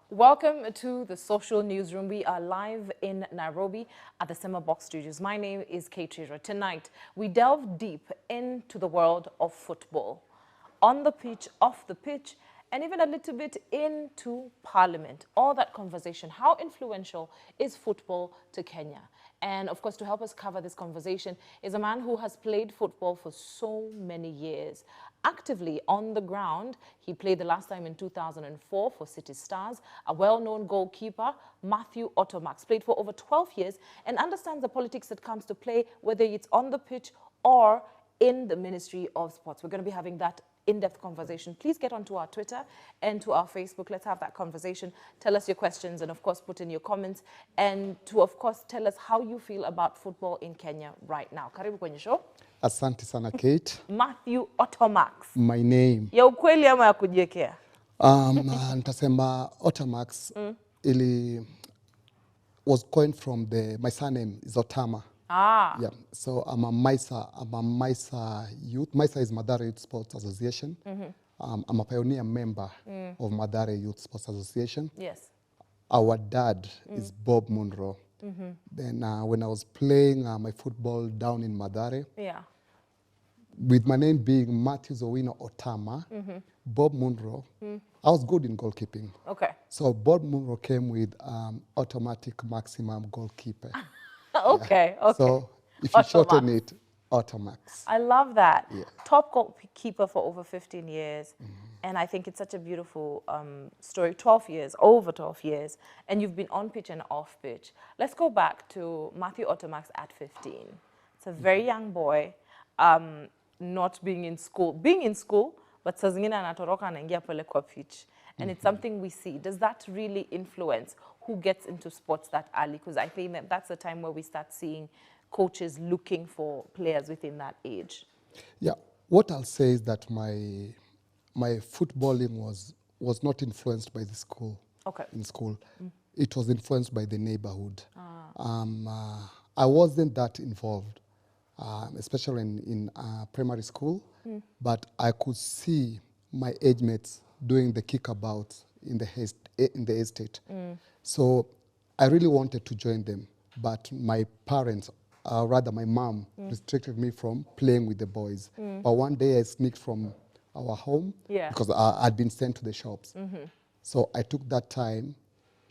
Welcome to the Social Newsroom. We are live in Nairobi at the Simmer Box Studios. My name is Kate Treasurer. Tonight, we delve deep into the world of football. On the pitch, off the pitch, and even a little bit into Parliament. All that conversation. How influential is football to Kenya? And of course, to help us cover this conversation is a man who has played football for so many years. Actively on the ground, he played the last time in 2004 for City Stars, a well-known goalkeeper, Matthew Ottamax, played for over 12 years and understands the politics that comes to play, whether it's on the pitch or in the Ministry of Sports. We're going to be having that in-depth conversation. Please get onto our Twitter and to our Facebook. Let's have that conversation. Tell us your questions and, of course, put in your comments. And to, of course, tell us how you feel about football in Kenya right now. Karibu kwenye show. Asante sana, Kate. Matthew Ottamax. My name. Ya ukweli ama ya kujiekea? Nitasema Ottamax was coined from my surname is Ottama. Ah. Yeah. So I'm a Maisa youth. Maisa is Mathare Youth Sports Association. I'm a pioneer member of Mathare Youth Sports Association. Yes. Our dad is Bob Munro. Then when I was playing my football down in Mathare, Yeah. with my name being Matthew Ottama, Bob Munro, I was good in goalkeeping. Okay. So Bob Munro came with automatic maximum goalkeeper. Okay, Yeah. okay. So if you shorten it, Ottamax. I love that. Yeah. Top goalkeeper for over 15 years. And I think it's such a beautiful story. 12 years, over 12 years. And you've been on pitch and off pitch. Let's go back to Matthew Ottamax at 15. It's a very young boy, not being in school. Being in school, but saa zingine anatoroka anaingia pale kwa pitch. And it's something we see. Does that really influence who gets into sports that early? Because I think that that's the time where we start seeing coaches looking for players within that age. Yeah, what I'll say is that my footballing was not influenced by the school. Okay. In school, it was influenced by the neighborhood. I wasn't that involved, especially in primary school, but I could see my age mates doing the kickabout in the estate. So I really wanted to join them, but my parents, rather my mom, restricted me from playing with the boys. But one day I sneaked from our home because I'd been sent to the shops. So I took that time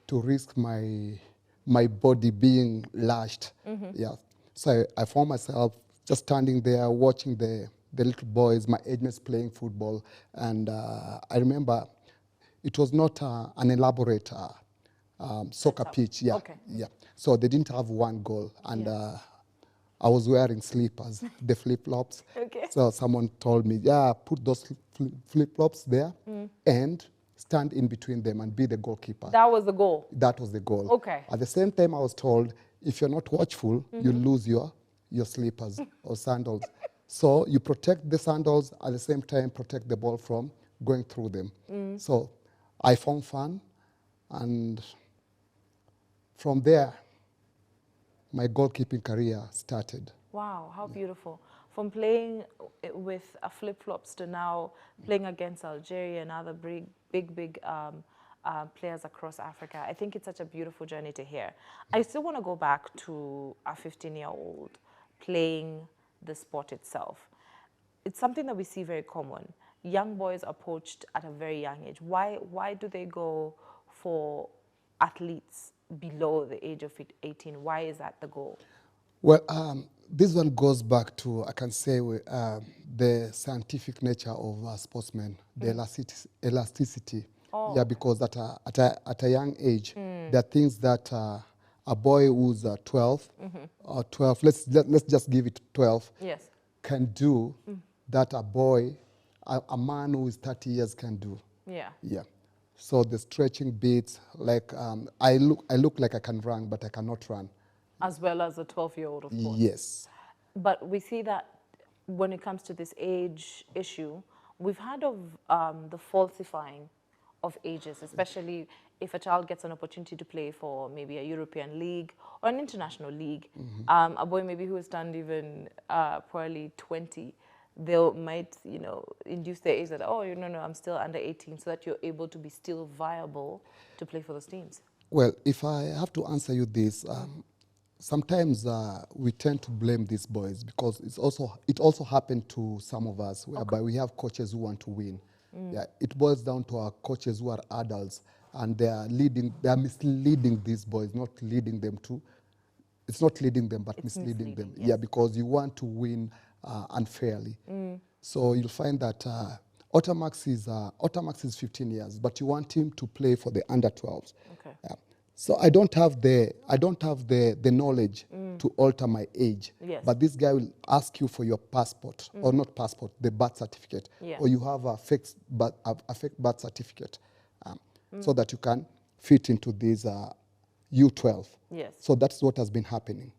to risk my body being lashed. Yeah. So I found myself just standing there watching the little boys, my age mates playing football. And I remember it was not an elaborate soccer pitch. Yeah, Okay. yeah. So they didn't have one goal. And I was wearing slippers, the flip-flops. Okay. So someone told me, yeah, put those flip-flops there and stand in between them and be the goalkeeper. That was the goal? That was the goal. Okay. At the same time, I was told, if you're not watchful, you lose your slippers or sandals. So you protect the sandals, at the same time protect the ball from going through them. So I found fun, and from there, my goalkeeping career started. Wow, how beautiful. From playing with flip-flops to now playing against Algeria and other big players across Africa. I think it's such a beautiful journey to hear. I still want to go back to a 15-year-old playing the sport itself. It's something that we see very common. Young boys are poached at a very young age. Why do they go for athletes below the age of 18? Why is that the goal? Well, this one goes back to, I can say, the scientific nature of sportsmen, the elasticity. Oh. Yeah, because at a young age, there are things that a boy who's 12 or 12, let's just give it 12, Yes. can do that a man who is 30 years can do. Yeah. Yeah. So the stretching bits, like I look like I can run, but I cannot run. As well as a 12-year-old, of course. Yes. But we see that when it comes to this age issue, we've heard of the falsifying of ages, especially if a child gets an opportunity to play for maybe a European league or an international league. A boy maybe who has turned even probably 20, they might, induce their age that, oh, no, I'm still under 18, so that you're able to be still viable to play for those teams? Well, if I have to answer you this, sometimes we tend to blame these boys because it also happened to some of us, whereby we have coaches who want to win. Yeah, it boils down to our coaches who are adults, and they are misleading these boys, not leading them to. It's not leading them, but It's misleading them. misleading, yes. Yeah, because you want to win unfairly. So you'll find that Ottamax is 15 years, but you want him to play for the under 12s. Okay. Yeah. So I don't have the knowledge to alter my age. Yes. But this guy will ask you for your passport, or not passport, the birth certificate, Yeah. or you have a fake birth certificate, so that you can fit into this U12. Yes. So that's what has been happening.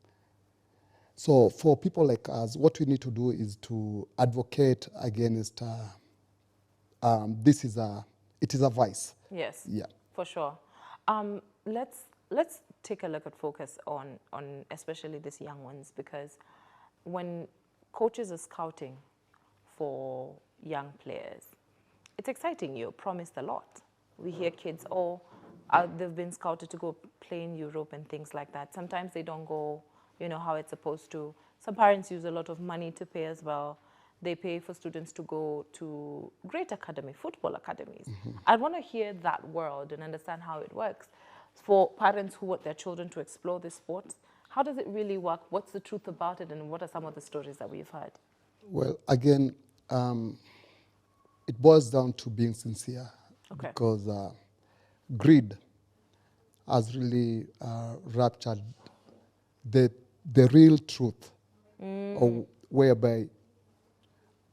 So for people like us, what we need to do is to advocate against. It is a vice. Yes. Yeah. For sure. Let's take a look at focus on especially these young ones, because when coaches are scouting for young players, it's exciting. You're promised a lot. We hear kids, they've been scouted to go play in Europe and things like that. Sometimes they don't go, how it's supposed to. Some parents use a lot of money to pay as well. They pay for students to go to great football academies. I want to hear that world and understand how it works. For parents who want their children to explore this sport, how does it really work? What's the truth about it, and what are some of the stories that we've heard? Well, again, it boils down to being sincere. Okay. Because greed has really ruptured the real truth, or whereby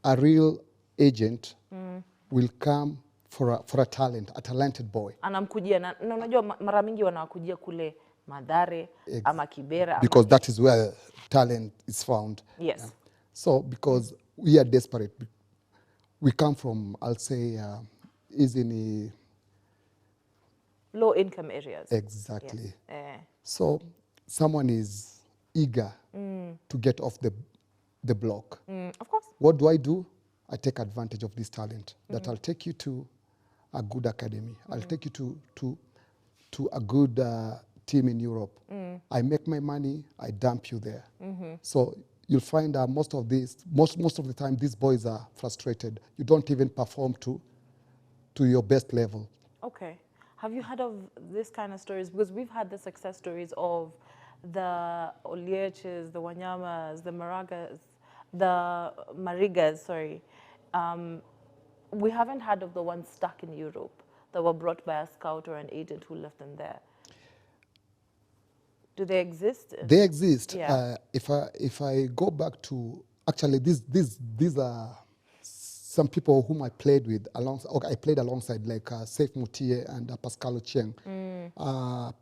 a real agent will come for a talented boy. Anamkujia na unajua mara mingi wanawakujia kule Mathare ama Kibera. Because that is where talent is found. Yes. Yeah. So because we are desperate, we come from, I'll say, easily low income areas. Exactly. Yes. So someone is eager to get off the block. Of course. What do? I take advantage of this talent, that I'll take you to a good academy. I'll take you to a good team in Europe. I make my money, I dump you there. So you'll find most of the time, these boys are frustrated. You don't even perform to your best level. Okay. Have you heard of this kind of stories? Because we've had the success stories of the Olieches, the Wanyamas, the Marigas, sorry. We haven't heard of the ones stuck in Europe that were brought by a scout or an agent who left them there. Do they exist? They exist. Yeah. If I go back to, actually, these are some people whom I played with I played alongside, like Saif Mutie and Pascal Ochieng.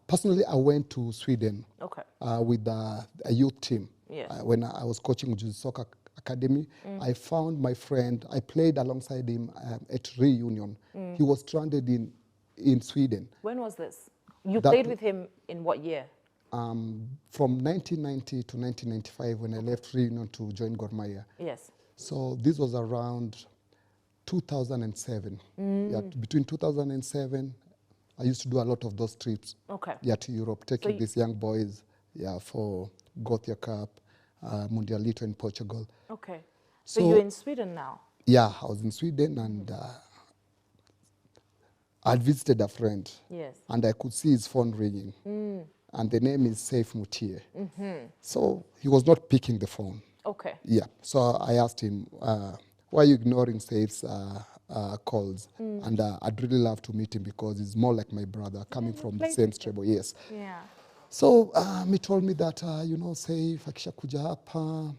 Personally, I went to Sweden. Okay. With a youth team. Yes. When I was coaching Juicy Soccer Academy, I found my friend. I played alongside him at reunion. He was stranded in Sweden. When was this? You played with him in what year? From 1990 to 1995, when I left reunion to join Gor Mahia. Yes. So this was around 2007. Yeah, between 2007, I used to do a lot of those trips. Okay. Yeah, to Europe, taking these young boys, for Gothia Cup, Mundialito in Portugal. Okay. So you're in Sweden now? Yeah, I was in Sweden, and I visited a friend. Yes. And I could see his phone ringing. And the name is Saif Mutie. So he was not picking the phone. Okay. Yeah. So I asked him, why are you ignoring Saif's calls? And I'd really love to meet him because he's more like my brother, coming from the same stable. Yes. Yeah. So he told me that, Saif, akisha kuja hapa,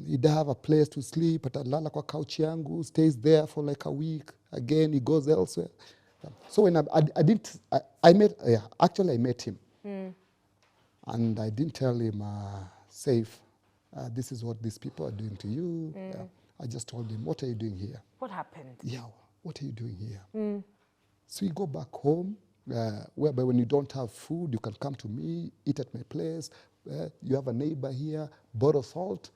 he'd have a place to sleep, atalala kwa couch yangu, stays there for like a week. Again, he goes elsewhere. So when I met him. And I didn't tell him, Saif, this is what these people are doing to you. I just told him, what are you doing here? What happened? Yeah, what are you doing here? So you go back home, whereby when you don't have food, you can come to me, eat at my place. You have a neighbor here, borrow salt.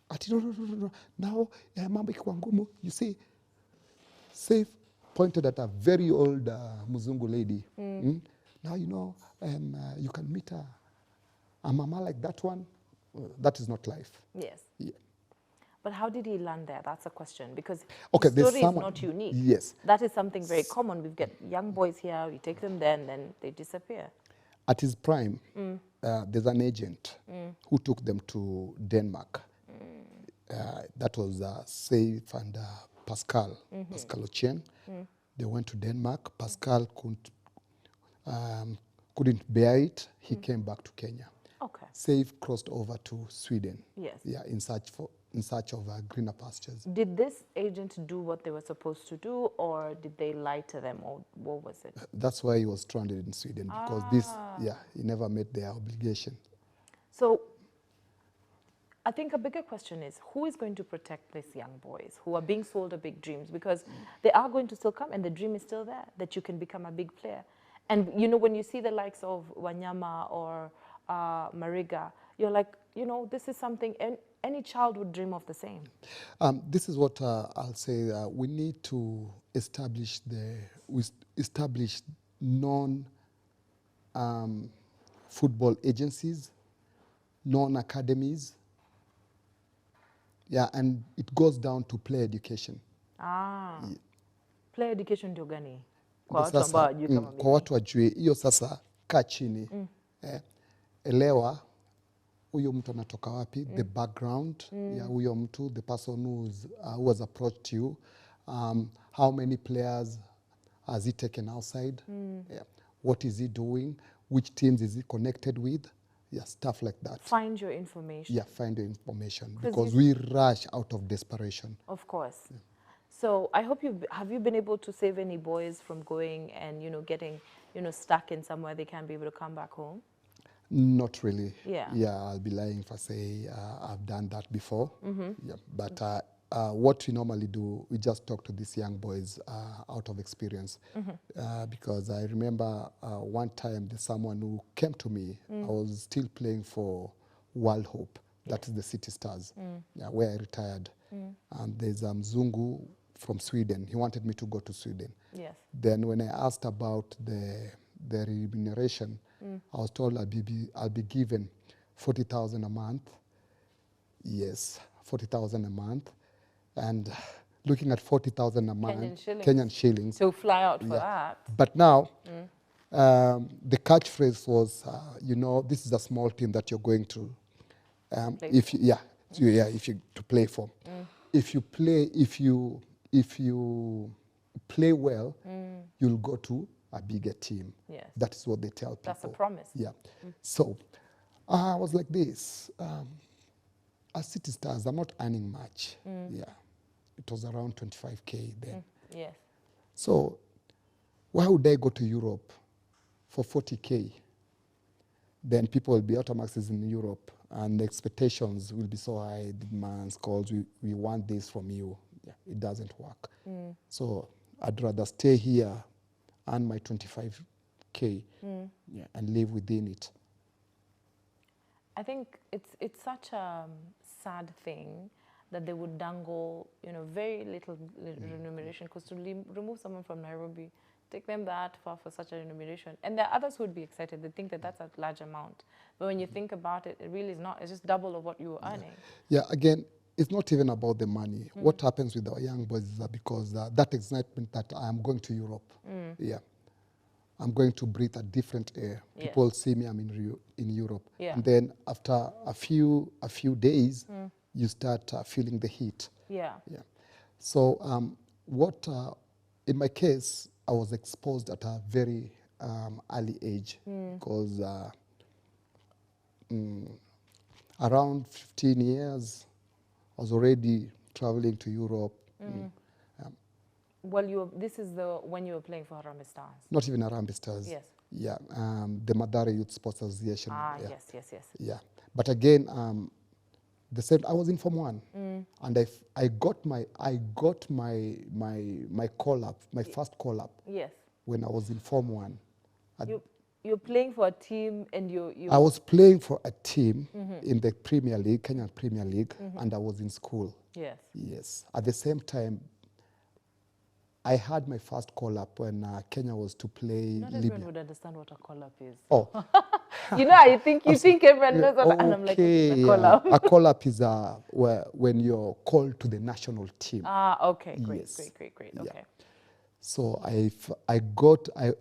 Ati, no. Now, mambo ikiwa ngumu, you see, Safe pointed at a very old Muzungu lady. Now, you know, you can meet a mama like that one. That is not life. Yes. Yeah. But how did he land there? That's a question. Because Okay, the there's story is someone- not unique. Yes. That is something very common. We get young boys here, we take them there, and then they disappear. At his prime, there's an agent who took them to Denmark. That was Safe and Pascal, Pascal Ochieng. They went to Denmark. Pascal couldn't bear it. He came back to Kenya. Okay. Safe crossed over to Sweden. Yes. Yeah, in search of greener pastures. Did this agent do what they were supposed to do, or did they lie to them, or what was it? That's why he was stranded in Sweden, because he never met their obligation. So I think a bigger question is, who is going to protect these young boys who are being sold a big dreams? Because they are going to still come, and the dream is still there, that you can become a big player. And, you know, when you see the likes of Wanyama or Mariga, you're like, you know, this is something any child would dream of the same. This is what I'll say. We need to establish non-football agencies, non-academies. Yeah, and it goes down to player education. Player education ndio gani? Kwa watu wajue hiyo sasa, kaa chini, elewa huyo mtu anatoka wapi, the background ya huyo mtu, the person who has approached you, how many players has he taken outside, what is he doing, which teams is he connected with, stuff like that. Find your information. Yeah, find your information, because we rush out of desperation. Of course. Yeah. So I hope have you been able to save any boys from going and, you know, getting, you know, stuck in somewhere they can't be able to come back home? Not really. Yeah. Yeah, I'll be lying if I say I've done that before. Yeah, but what we normally do, we just talk to these young boys out of experience. Because I remember one time there's someone who came to me. I was still playing for World Hope. That is the City Stars, where I retired. And there's Mzungu from Sweden. He wanted me to go to Sweden. Yes. Then when I asked about the remuneration, I was told I'll be given 40,000 a month. Yes, 40,000 a month. And looking at 40,000 a month, Kenyan shillings. So fly out for that. But now, the catchphrase was, you know, this is a small team that you're going to, if you to play for. If you play well, you'll go to a bigger team. Yes. That is what they tell people. That's a promise. Yeah. So I was like this. As City Stars, I'm not earning much. Yeah. It was around 25K then. Yes. So why would I go to Europe for 40K? Then people will be Ottamax is in Europe, and the expectations will be so high, the demands, calls, we want this from you. Yeah, it doesn't work. So I'd rather stay here, earn my 25K, and live within it. I think it's such a sad thing that they would dangle, you know, very little remuneration, because to remove someone from Nairobi, take them that far for such a remuneration. And there are others who would be excited. They think that that's a large amount. But when you think about it, it really is not. It's just double of what you were earning. Yeah, again, it's not even about the money. What happens with our young boys is that because that excitement that I'm going to Europe, I'm going to breathe a different air. People see me, I'm in Europe. And then after a few days, you start feeling the heat. Yeah. So in my case, I was exposed at a very early age, because around 15 years, I was already traveling to Europe. Well, this is when you were playing for Harambee Stars. Not even Harambee Stars. Yes. Yeah, the Madara Youth Sports Association. Yes. Yeah, but again, they said I was in Form 1, and I got my call up, my first call up. Yes. When I was in Form 1. you're playing for a team and you I was playing for a team in the Premier League, Kenyan Premier League, and I was in school. Yes. Yes. At the same time, I had my first call-up when Kenya was to play Not Libya. everyone would understand what a call-up is. Oh, You know, I think you think everyone knows what, and I'm like, okay. what's a call-up? A call-up is when you're called to the national team. Ah, okay, great, Yes. great. Yeah. Okay. So I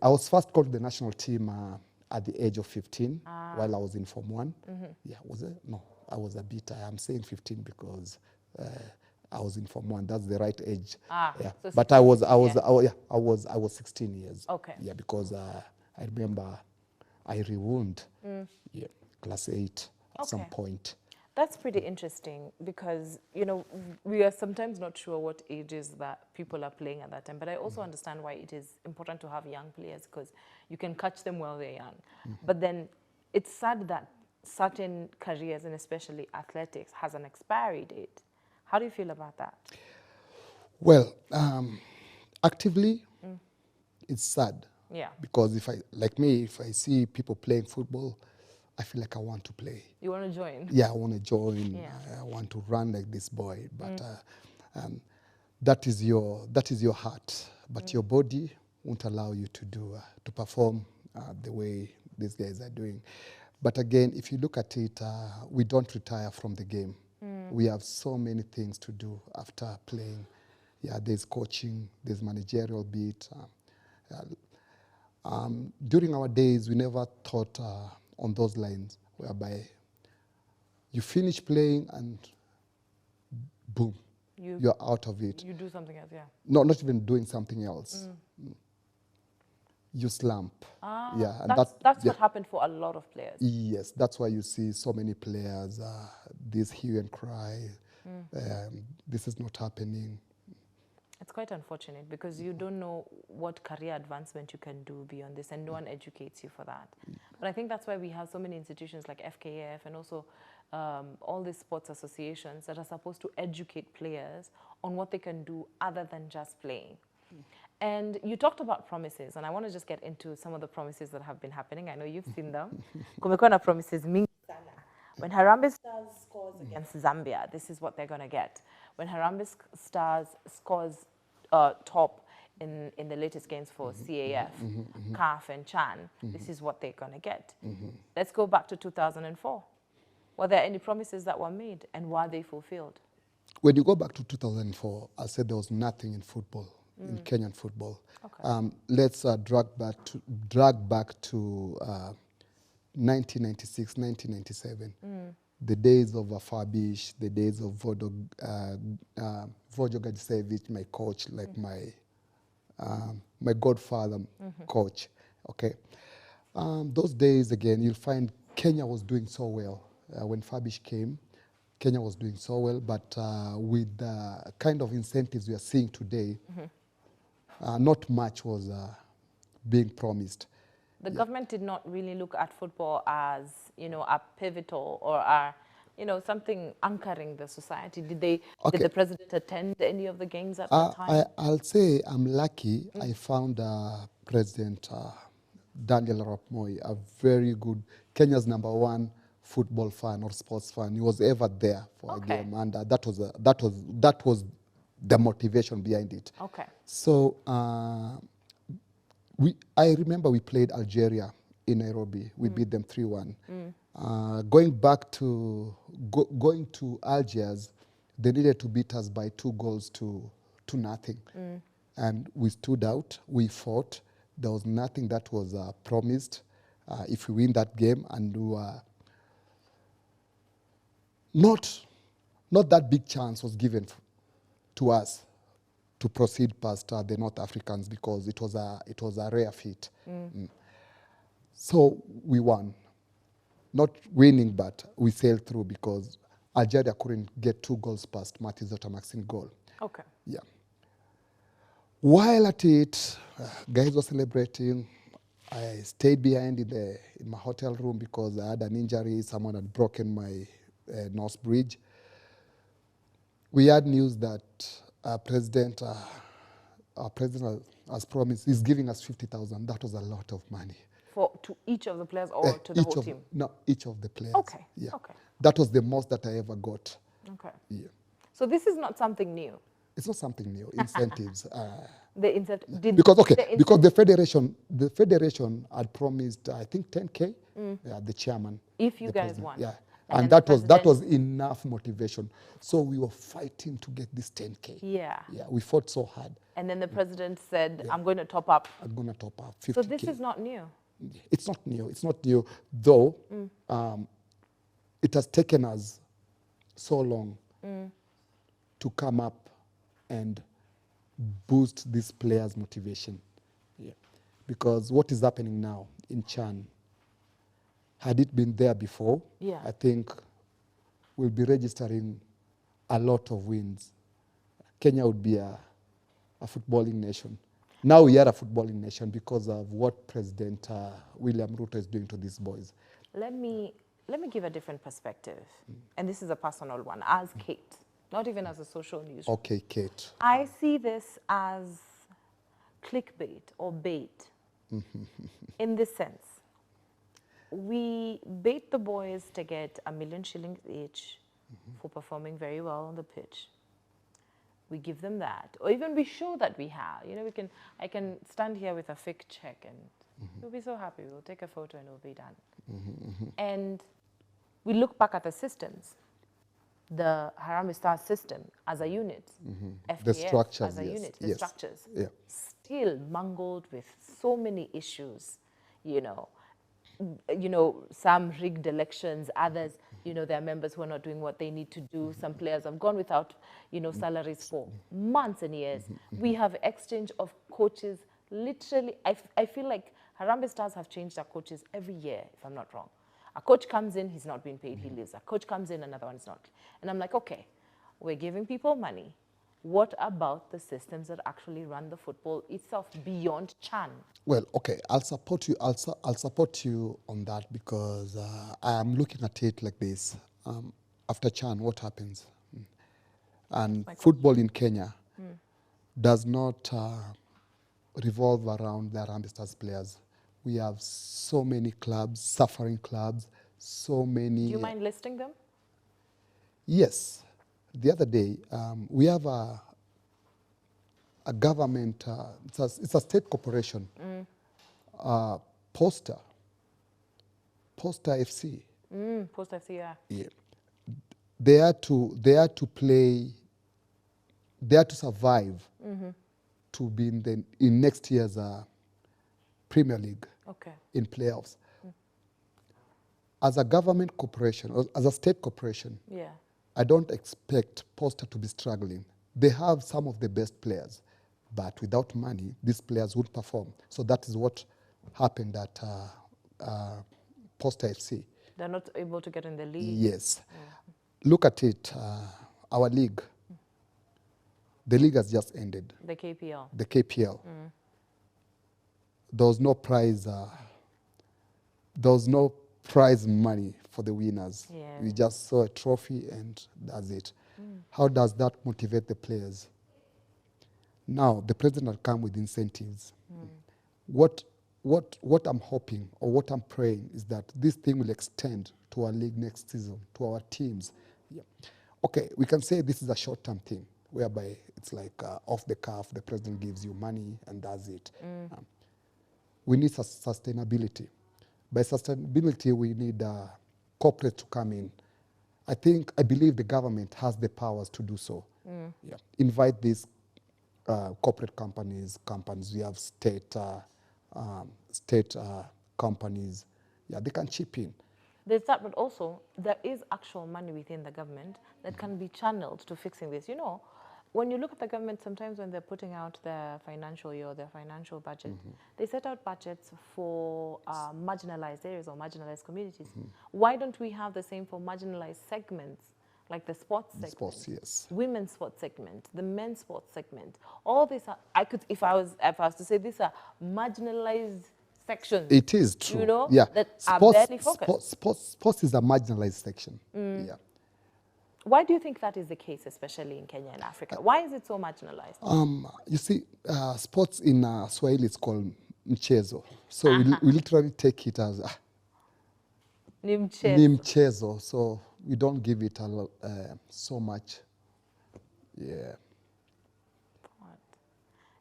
was first called to the national team at the age of 15 while I was in Form 1. Yeah, was it? No, I was a bit, I'm saying 15 because I was in Form 1. That's the right age. Yeah. So But I was 16 years. Okay. Yeah, because I remember I rewound class 8 at some Okay. point. That's pretty interesting because, you know, we are sometimes not sure what ages that people are playing at that time. But I also understand why it is important to have young players because you can catch them while they're young. But then it's sad that certain careers, and especially athletics, has an expiry date. How do you feel about that? Well, actively, it's sad. Yeah. Because if I see people playing football, I feel like I want to play. You want to join? Yeah, I want to join. Yeah. I want to run like this boy. But that is your heart. But your body won't allow you to perform the way these guys are doing. But again, if you look at it, we don't retire from the game. We have so many things to do after playing. Yeah, there's coaching, there's managerial bit. During our days, we never thought on those lines, whereby you finish playing and boom, you're out of it. You do something else, yeah. No, not even doing something else. You slump. Yeah, and That's what happened for a lot of players. Yes, that's why you see so many players, this hue and cry, this is not happening. It's quite unfortunate because you don't know what career advancement you can do beyond this, and no one educates you for that. But I think that's why we have so many institutions like FKF and also all these sports associations that are supposed to educate players on what they can do other than just playing. And you talked about promises, and I want to just get into some of the promises that have been happening. I know you've seen them. Kumekuwa na promises mingi sana. When Harambee Stars scores against Zambia, this is what they're going to get. When Harambee Stars scores top in the latest games for CAF, CAF and CHAN, this is what they're going to get. Let's go back to 2004. Were there any promises that were made, and were they fulfilled? When you go back to 2004, I said there was nothing in football, in Kenyan football. Okay. Let's drag back to 1996, 1997. The days of Fabish, the days of Vojo Gajicevic, my coach, like my godfather coach. Okay, those days again, you'll find Kenya was doing so well when Fabish came. Kenya was doing so well, but with the kind of incentives we are seeing today, not much was being promised. The government did not really look at football as, you know, a pivotal or a, you know, something anchoring the society. Did the president attend any of the games at that time? I'll say I'm lucky. I found President Daniel Arap Moi a very good, Kenya's #1 football fan or sports fan. He was ever there for a game, and that was the motivation behind it. Okay. So I remember we played Algeria in Nairobi. We beat them 3-1. Going to Algiers, they needed to beat us by 2 goals to nothing. And we stood out. We fought. There was nothing that was promised if we win that game, and we were not that big chance was given to us to proceed past the North Africans because it was a rare feat. So we won. Not winning, but we sailed through because Algeria couldn't get 2 goals past Matthew Ottamax in goal. Okay. Yeah. While at it, guys were celebrating. I stayed behind in my hotel room because I had an injury. Someone had broken my nose bridge. We had news that our president has promised, he's giving us 50,000. That was a lot of money. to each of the players or to the whole team? No, each of the players. Okay. Yeah. Okay. That was the most that I ever got. Okay. Yeah. So this is not something new. It's not something new. Incentives. The incentive did Because the the federation had promised, I think, 10K. Yeah, the chairman. If you the guys president. won. Yeah. And And then that was enough motivation. So we were fighting to get this 10K. Yeah. Yeah, we fought so hard. And then the president said, I'm going to top up. I'm going to top up 50K. So this is not new. It's not new. It's not new, though. It has taken us so long to come up and boost this players' motivation. Yeah. Because what is happening now in Chan, had it been there before, Yeah. I think we'll be registering a lot of wins. Kenya would be a footballing nation. Now we are a footballing nation because of what President William Ruto is doing to these boys. Let me give a different perspective. And this is a personal one, as Kate, not even as a social news. Okay, Kate. I see this as clickbait or bait in this sense. We bait the boys to get $1 million shillings each for performing very well on the pitch. We give them that, or even we show that we have. You know, I can stand here with a fake check and we'll be so happy. We'll take a photo and it'll be done. And we look back at the systems, the Harambee Stars system as a unit, FKF The structures, as a yes, unit, the yes. structures, Yeah. still mangled with so many issues, you know, some rigged elections, others, there are members who are not doing what they need to do. Some players have gone without, salaries for months and years. We have exchange of coaches. Literally, I feel like Harambee Stars have changed their coaches every year, if I'm not wrong. A coach comes in, he's not being paid, he leaves. A coach comes in, another one's not. And I'm like, okay, we're giving people money. What about the systems that actually run the football itself beyond Chan? Well, okay, I'll support you. I'll support you on that because I am looking at it like this. After Chan, what happens? And football in Kenya does not revolve around the Harambee Stars players. We have so many clubs, suffering clubs, so many. Do you mind listing them? Yes. The other day, we have a government, it's a state corporation, Posta FC. Post FC, yeah. Yeah. They are to play, they are to survive to be in next year's Premier League in playoffs. As a government corporation, or as a state corporation, Yeah. I don't expect Posta to be struggling. They have some of the best players, but without money, these players won't perform. So that is what happened at Posta FC. They're not able to get in the league. Yes. Look at it, our league. The league has just ended. The KPL. The KPL. There was no prize. There was no prize money for the winners. Yeah. We just saw a trophy and that's it. How does that motivate the players? Now, the president will come with incentives. What I'm hoping or what I'm praying is that this thing will extend to our league next season, to our teams. Yeah. Okay, we can say this is a short-term thing, whereby it's like off the cuff, the president gives you money and that's it. We need sustainability. By sustainability, we need corporate to come in. I believe the government has the powers to do so. Yeah. Invite these corporate companies. We have state companies. Yeah, they can chip in. There's that, but also there is actual money within the government that can be channeled to fixing this. You know, when you look at the government, sometimes when they're putting out their financial year or their financial budget, they set out budgets for marginalized areas or marginalized communities. Why don't we have the same for marginalized segments, like the sports segment, Sports, yes. women's sports segment, the men's sports segment? All these are, if I was to say, these are marginalized sections. It is true. You know, yeah. that are barely focused. Sports is a marginalized section. Yeah. Why do you think that is the case, especially in Kenya and Africa? Why is it so marginalized? You see, sports in Swahili is called mchezo. So we literally take it as Ni ni mchezo. mchezo. So we don't give it so much. Yeah.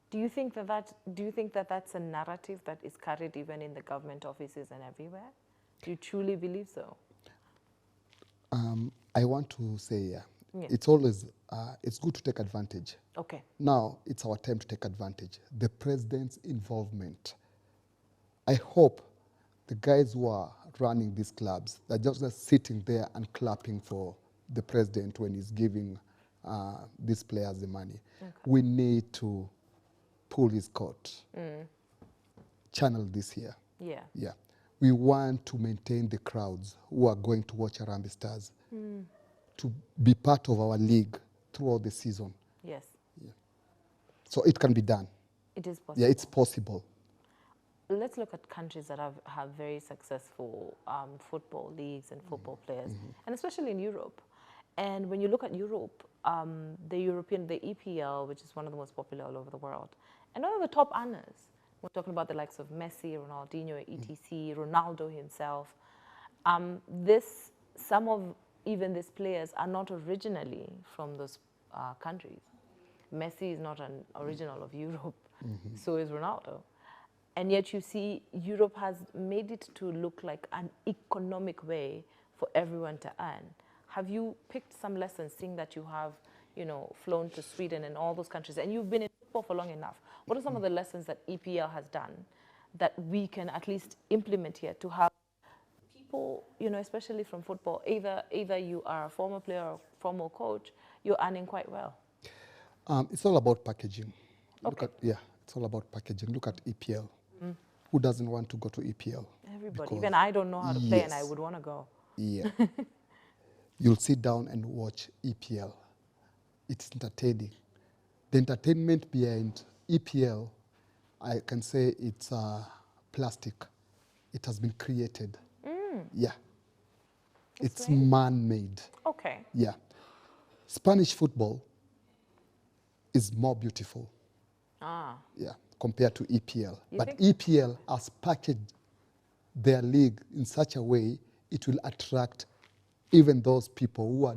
Do you think that that's a narrative that is carried even in the government offices and everywhere? Do you truly believe so? I want to say, Yeah. it's always, it's good to take advantage. Okay. Now, it's our time to take advantage. The president's involvement. I hope the guys who are running these clubs, they're just sitting there and clapping for the president when he's giving these players the money. Okay. We need to pull his coat, channel this here. Yeah. Yeah. We want to maintain the crowds who are going to watch Harambee Stars to be part of our league throughout the season. Yes. Yeah. So it can be done. It is possible. Yeah, it's possible. Let's look at countries that have very successful football leagues and football players, and especially in Europe. And when you look at Europe, the EPL, which is one of the most popular all over the world, and one of the top earners, we're talking about the likes of Messi, Ronaldinho, etc., Ronaldo himself. Some of even these players are not originally from those countries. Messi is not an original of Europe, so is Ronaldo. And yet you see Europe has made it to look like an economic way for everyone to earn. Have you picked some lessons, seeing that you have, flown to Sweden and all those countries, and you've been in football for long enough? What are some of the lessons that EPL has done that we can at least implement here to have people, especially from football, either you are a former player or former coach, you're earning quite well? It's all about packaging. Okay. It's all about packaging. Look at EPL. Who doesn't want to go to EPL? Everybody. Because even I don't know how to play, and I would want to go. Yeah. You'll sit down and watch EPL. It's entertaining. The entertainment behind EPL, I can say it's plastic. It has been created. Yeah. It's man-made. Okay. Yeah. Spanish football is more beautiful. Yeah, compared to EPL. But EPL has packaged their league in such a way it will attract even those people who are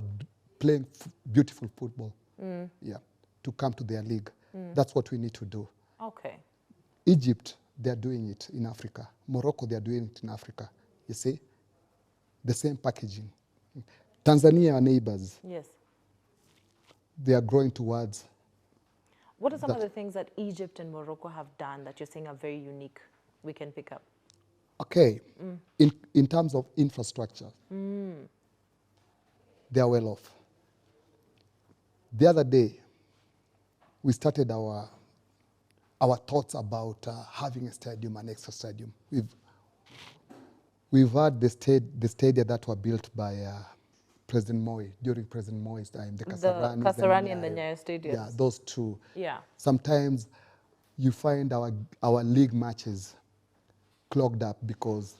playing beautiful football, to come to their league. That's what we need to do. Okay. Egypt, they're doing it in Africa. Morocco, they're doing it in Africa. You see? The same packaging. Tanzania, our neighbors. Yes. They are growing towards. What are some of the things that Egypt and Morocco have done that you're saying are very unique we can pick up? Okay. In terms of infrastructure, they are well off. The other day, we started our thoughts about having a stadium, an extra stadium. We've had the stadia that were built by President Moi, during President Moi's time, the Kasarani and the Nyayo stadiums. Yeah, those two. Yeah. Sometimes you find our league matches clogged up because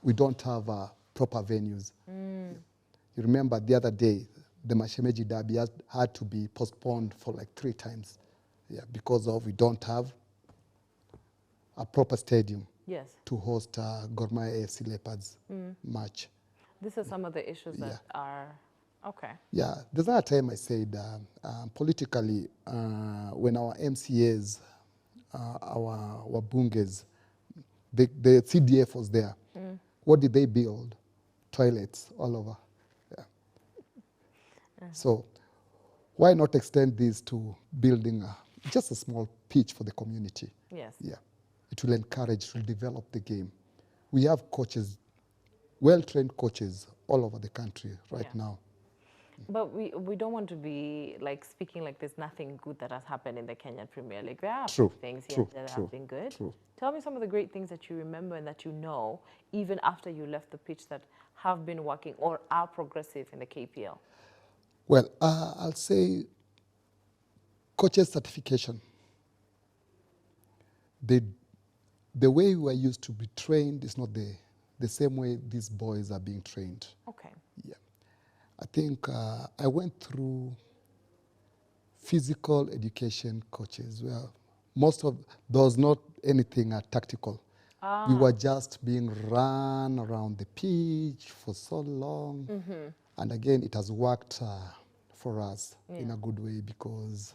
we don't have proper venues. You remember the other day, the Mashemeji Derby had to be postponed for like 3 times, because we don't have a proper stadium to host Gor Mahia AFC Leopards match. These are some of the issues that are, okay. Yeah, there's another time I said politically, when our MCAs, our bunges, the CDF was there, what did they build? Toilets all over. So why not extend this to building just a small pitch for the community? Yes. Yeah, it will encourage, it will develop the game. We have coaches, well-trained coaches all over the country right now. But we don't want to be like speaking like there's nothing good that has happened in the Kenyan Premier League. There are things here that have been good. Tell me some of the great things that you remember and that you know, even after you left the pitch, that have been working or are progressive in the KPL. Well, I'll say coaches certification. The way we are used to be trained is not the same way these boys are being trained. Okay. Yeah. I think I went through physical education coaches where there was not anything tactical. We were just being run around the pitch for so long. And again, it has worked for us in a good way, because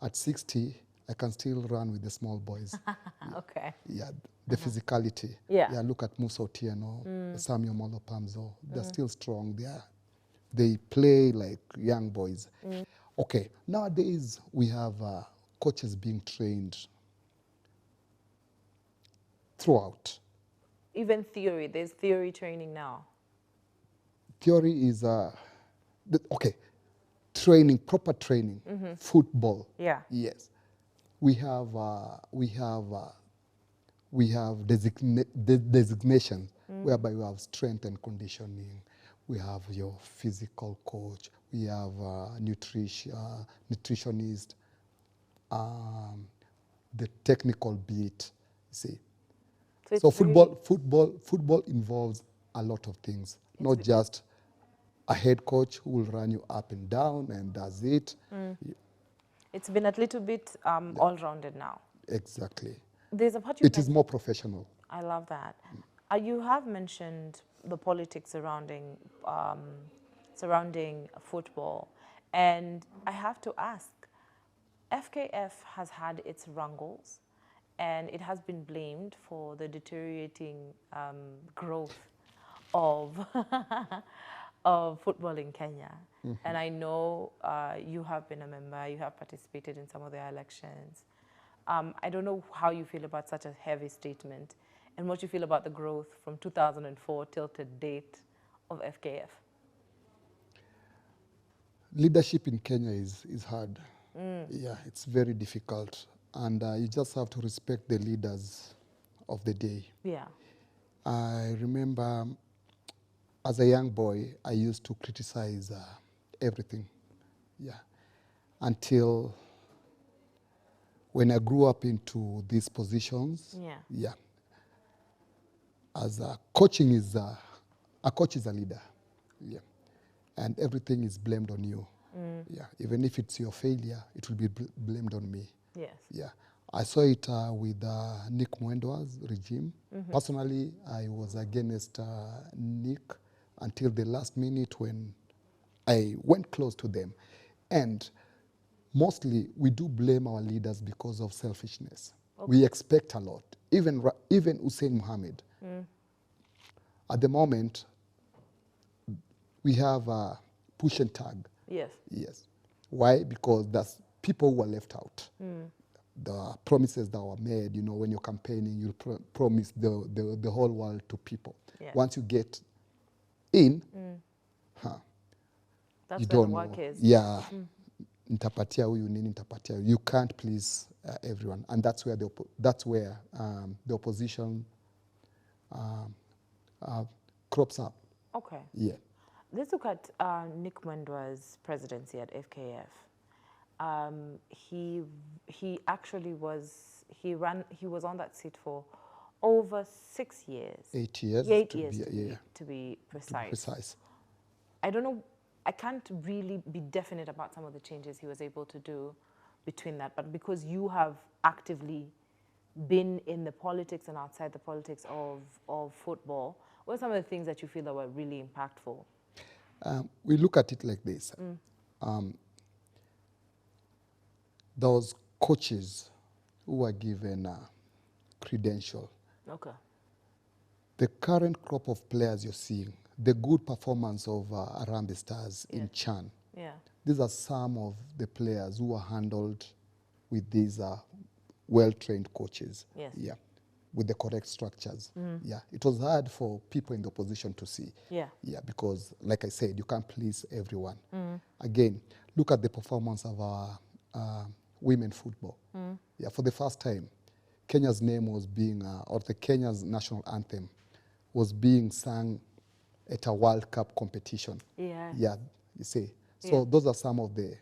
at 60, I can still run with the small boys. Okay. Yeah, the physicality. Yeah. Look at Musa Otieno, Samuel Molo Pamzo. They're still strong. They play like young boys. Okay, nowadays we have coaches being trained throughout. Even theory, there's theory training now. Theory is, okay, training, proper training, football. Yeah. Yes. We have designations whereby we have strength and conditioning. We have your physical coach. We have nutritionist, the technical bit. See. So football involves a lot of things, not just a head coach who will run you up and down and does it. It's been a little bit all-rounded now. Exactly. There's a part it is more professional. I love that. You have mentioned the politics surrounding football, and I have to ask, FKF has had its wrangles, and it has been blamed for the deteriorating growth of of football in Kenya. And I know you have been a member, you have participated in some of their elections. I don't know how you feel about such a heavy statement, and what you feel about the growth from 2004 till to date of FKF. Leadership in Kenya is hard. Yeah, it's very difficult. And you just have to respect the leaders of the day. Yeah. I remember as a young boy, I used to criticize everything. Yeah. Until when I grew up into these positions. Yeah. Yeah. As coaching is a coach is a leader. Yeah. And everything is blamed on you. Yeah. Even if it's your failure, it will be blamed on me. Yes. Yeah. I saw it with Nick Mwendoa's regime. Personally, I was against Nick until the last minute when I went close to them. And mostly, we do blame our leaders because of selfishness. Okay. We expect a lot. Even Hussein Mohammed. At the moment, we have a push and tag. Yes. Yes. Why? Because there's people who are left out. The promises that were made, you know, when you're campaigning, you promise the whole world to people. Yeah. Once you get in, that's you where don't the work know. is. Yeah. Nitapatia huyu nini, nitapatia huyu. You can't please everyone, and that's where the opposition crops up. Okay. Yeah. Let's look at Nick Mwendoa's presidency at FKF. He actually was he was on that seat for over 6 years. 8 years. 8 years to be precise. To be precise. I don't know. I can't really be definite about some of the changes he was able to do between that, but because you have actively been in the politics and outside the politics of football, what are some of the things that you feel that were really impactful? We look at it like this. Those coaches who were given credential. Okay. The current crop of players you're seeing, the good performance of Harambee Stars in Chan. Yeah. These are some of the players who were handled with these well-trained coaches. Yes. Yeah. With the correct structures. Yeah. It was hard for people in the opposition to see. Yeah. Yeah, because like I said, you can't please everyone. Again, look at the performance of our women football. Yeah, for the first time, Kenya's name was being, or the Kenya's national anthem was being sung at a World Cup competition. Yeah. Yeah, you see. So those are some of the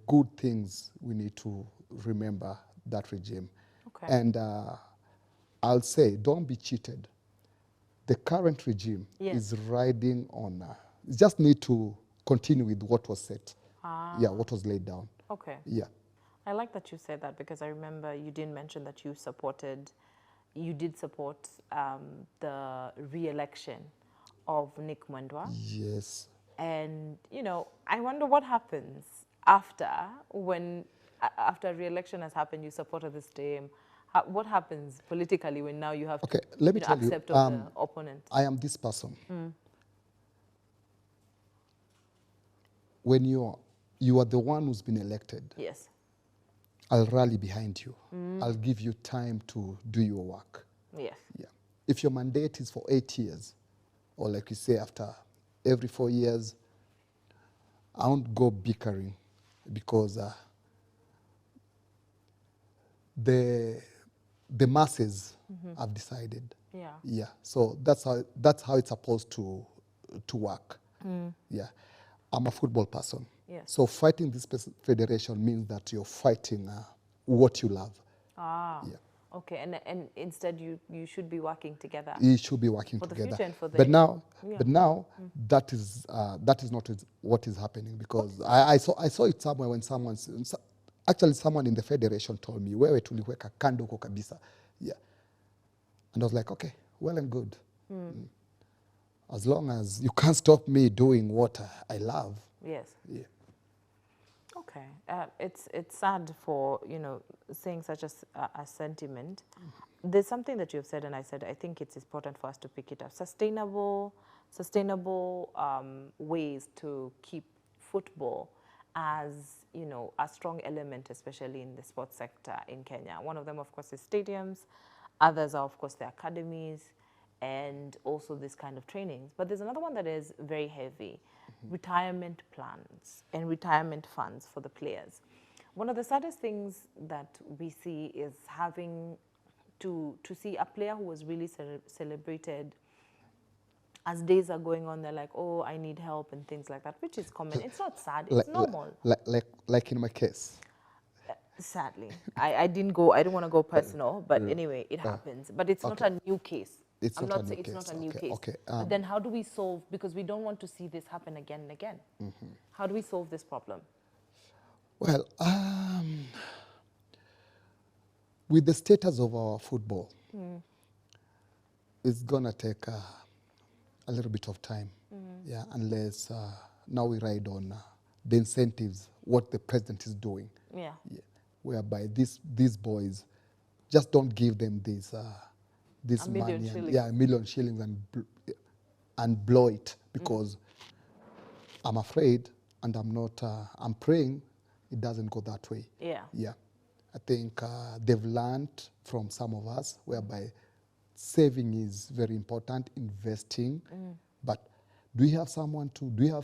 good things we need to remember that regime. Okay. And I'll say, don't be cheated. The current regime is riding on, just need to continue with what was set. Yeah, what was laid down. Okay. Yeah. I like that you said that, because I remember you didn't mention that you did support the re-election of Nick Mwendwa. Yes. And, I wonder what happens after after re-election has happened, you supported this team. What happens politically when now you have Okay, to let me tell you, accept of the opponent? I am this person. When you are the one who's been elected, Yes. I'll rally behind you. I'll give you time to do your work. Yes. Yeah. If your mandate is for 8 years, or like you say, after every 4 years, I won't go bickering, because the masses have decided. Yeah. Yeah. So that's how it's supposed to work. Yeah. I'm a football person. Yes. So fighting this federation means that you're fighting what you love. Ah. Yeah. Okay. And instead you should be working together. You should be working For the together. future and for the- But now, Yeah. that is not what is happening, because I saw it somewhere when someone in the federation told me, wewe tuliweka kando huko kabisa. Yeah. And I was like, okay, well and good. As long as you can't stop me doing what I love. Yes. Yeah. Okay. It's sad for, saying such a sentiment. There's something that you've said, and I think it's important for us to pick it up. Sustainable ways to keep football as, a strong element, especially in the sports sector in Kenya. One of them, of course, is stadiums. Others are, of course, the academies, and also this kind of trainings. But there's another one that is very heavy, retirement plans and retirement funds for the players. One of the saddest things that we see is having to see a player who was really celebrated. As days are going on, they're like, oh, I need help and things like that, which is common. It's not sad, it's normal. Like in my case. Sadly. I didn't want to go personal, but anyway, it happens. But it's not a new case. It's I'm not not a saying new it's case. not a new Okay, case. okay, But then how do we solve, because we don't want to see this happen again and again. How do we solve this problem? Well, with the status of our football, it's going to take a little bit of time. Yeah, unless now we ride on the incentives, what the president is doing. Yeah. Yeah, whereby these boys, just don't give them this money, and, $1 million and blow it, because I'm afraid, and I'm praying it doesn't go that way. Yeah. Yeah. I think they've learned from some of us, whereby saving is very important, investing. But do you have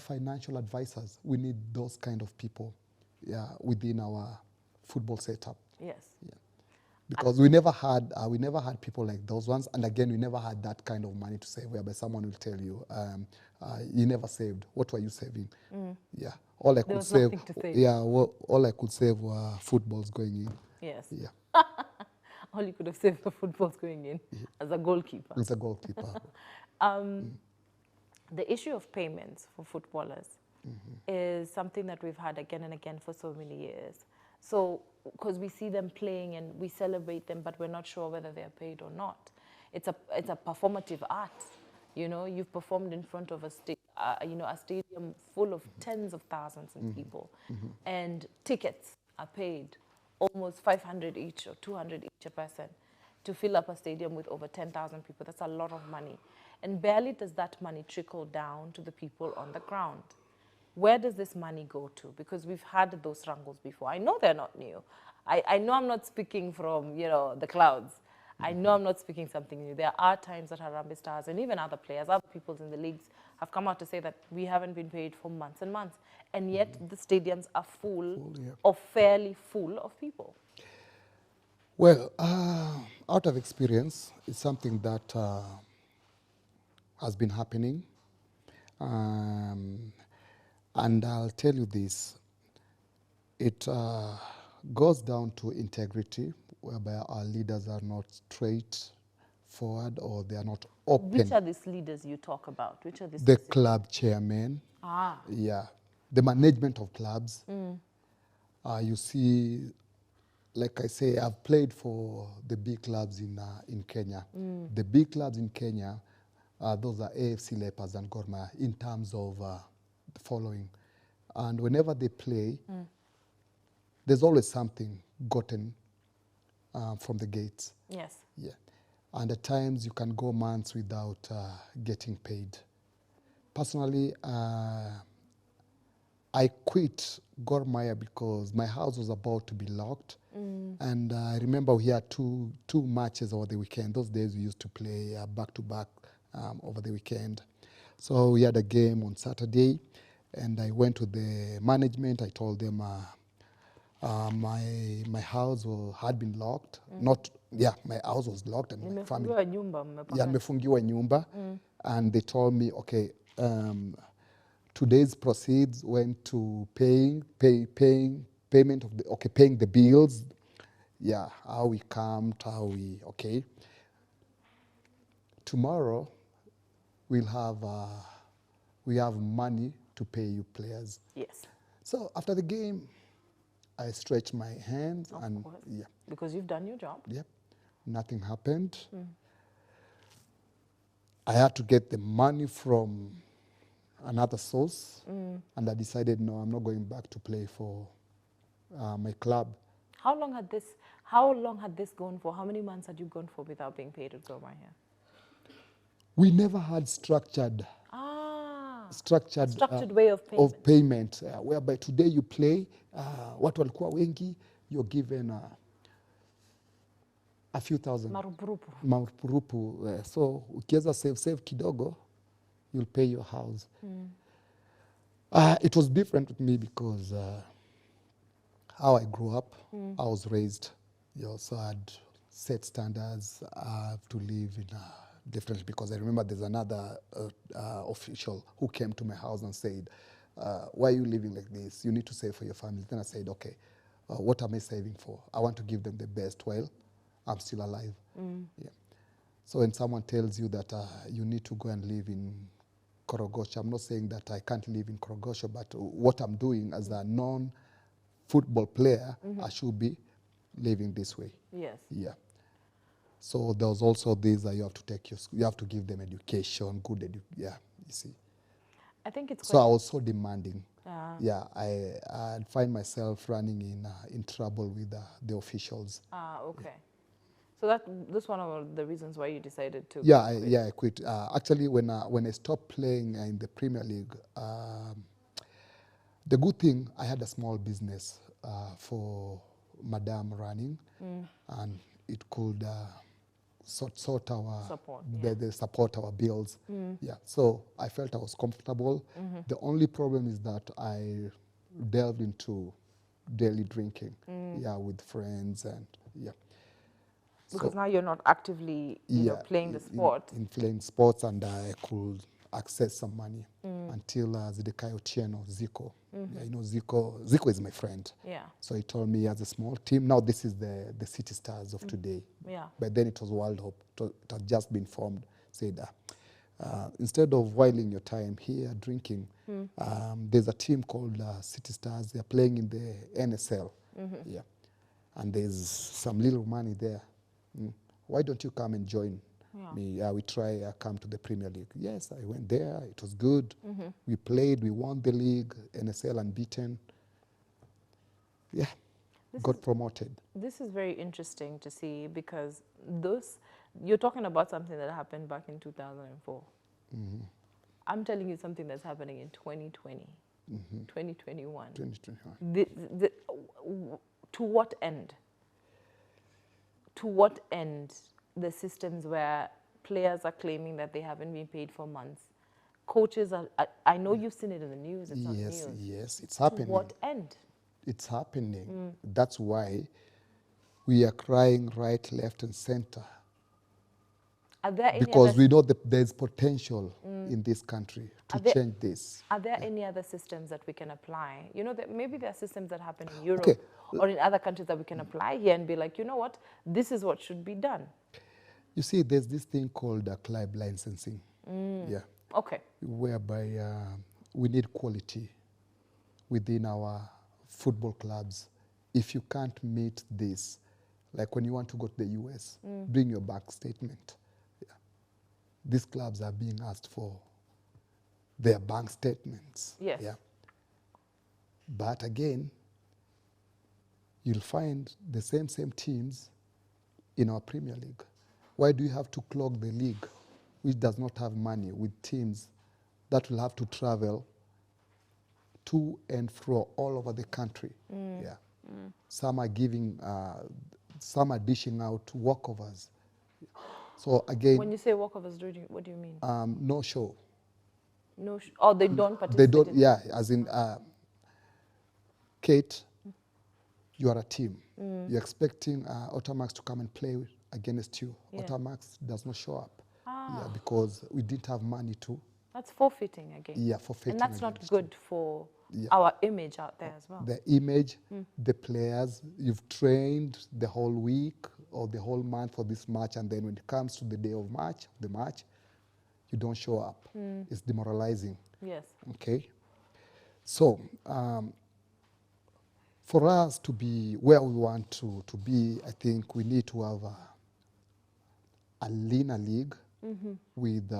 financial advisors? We need those kind of people, within our football setup. Yes. Yeah. Because we never had people like those ones, and again, we never had that kind of money to save, whereby someone will tell you, you never saved. What were you saving? Yeah, all I could save. Nothing to save. Yeah, all I could save were footballs going in. Yes. Yeah, All you could have saved for footballs going in as a goalkeeper. as a goalkeeper. The issue of payments for footballers is something that we've had again and again for so many years. So, because we see them playing and we celebrate them, but we're not sure whether they're paid or not. It's a performative art. You've performed in front of a stadium full of tens of thousands of people, and tickets are paid almost 500 each or 200 each a person to fill up a stadium with over 10,000 people. That's a lot of money. And barely does that money trickle down to the people on the ground. Where does this money go to? Because we've had those wrangles before. I know they're not new. I know I'm not speaking from, the clouds. I know I'm not speaking something new. There are times that Harambee Stars and even other players, other people in the leagues have come out to say that we haven't been paid for months and months. And yet the stadiums are full or fairly full of people. Well, out of experience, it's something that has been happening. And I'll tell you this, it goes down to integrity, whereby our leaders are not straightforward, or they are not open. Which are these leaders you talk about? Which are these? The club chairman. Ah. Yeah. The management of clubs. You see like I say, I've played for the big clubs in Kenya. The big clubs in Kenya, those are AFC Leopards and Gor Mahia in terms of the following. And whenever they play, there's always something gotten from the gates. Yes. Yeah. And at times you can go months without getting paid. Personally, I quit Gor Mahia because my house was about to be locked. And I remember we had two matches over the weekend. Those days we used to play back-to-back over the weekend. So we had a game on Saturday, and I went to the management. I told them my house had been locked. My house was locked, and my family. Nimefungiwa nyumba. And they told me, okay, today's proceeds went to paying the bills. Yeah, how we camped, okay. Tomorrow, we have money to pay you players. Yes. So after the game, I stretched my hands Of course. Yeah. Because you've done your job. Yep. Nothing happened. I had to get the money from another source, and I decided, no, I'm not going back to play for my club. How long had this gone for? How many months had you gone for without being paid at Gor Mahia? We never had structured way of payment. Whereby today you play, watu walikuwa wengi, you're given a few thousand. Marupurupu. So ukiweza save kidogo, you'll pay your house. It was different with me because how I grew up, I was raised. So I had set standards. I have to live in differently, because I remember there's another official who came to my house and said, why are you living like this? You need to save for your family. Then I said, okay, what am I saving for? I want to give them the best while I'm still alive. Yeah. So when someone tells you that you need to go and live in Korogosho, I'm not saying that I can't live in Korogosho, but what I'm doing as a non-football player, I should be living this way. Yes. Yeah. So there was also this that you have to you have to give them education, you see. I think it's so I was so demanding. Yeah, I'd find myself running in trouble with the officials. Okay. Yeah. So that's one of the reasons why you decided to. Yeah, I quit. Actually, when I stopped playing in the Premier League, the good thing, I had a small business for Madame running, and it could support our bills. Yeah, so I felt I was comfortable. The only problem is that I delved into daily drinking, with friends, and because now you're not actively playing the sport. In playing sports, and I could access some money until Zedekiah Otieno, Zico. Yeah, you know, Zico is my friend. Yeah. So he told me, as a small team, now this is the City Stars of today. Yeah. But then it was World Hope. It had just been formed. Said, instead of whiling your time here drinking, there's a team called City Stars. They're playing in the NSL. Yeah. And there's some little money there. Why don't you come and join me? We try come to the Premier League. Yes, I went there. It was good. We played. We won the league. NSL unbeaten. Yeah, got promoted. This is very interesting to see, because you're talking about something that happened back in 2004. I'm telling you something that's happening in 2020, 2021. 2021. To what end? To what end the systems where players are claiming that they haven't been paid for months? Coaches are, I know you've seen it in the news. It's on news. Yes, it's happening. To what end? It's happening. That's why we are crying right, left, and center. Are there because we know that there's potential in this country to change this. Are there any other systems that we can apply? You know, maybe there are systems that happen in Europe or in other countries that we can apply here and be like, you know what, this is what should be done. You see, there's this thing called club licensing. Yeah. Okay. Whereby we need quality within our football clubs. if you can't meet this, like when you want to go to the US, bring your bank statement. Yeah. These clubs are being asked for their bank statements. Yes. Yeah. But again, you'll find the same teams in our Premier League. Why do you have to clog the league, which does not have money, with teams that will have to travel to and fro all over the country? Yeah. Some are giving, some are dishing out walkovers. So again, When you say walkovers, what do you mean? no show. No, oh, they don't participate. They don't. Yeah, as in, Kate, you are a team. You're expecting Ottamax to come and play against you. Yeah. Ottamax does not show up. Yeah, because we didn't have money to. That's forfeiting again. Yeah, forfeiting. And that's not against good for our image out there as well. The image, the players, you've trained the whole week or the whole month for this match, and then when it comes to the day of the match, you don't show up. It's demoralizing. Yes. Okay. So, for us to be where we want to be, I think we need to have a leaner league with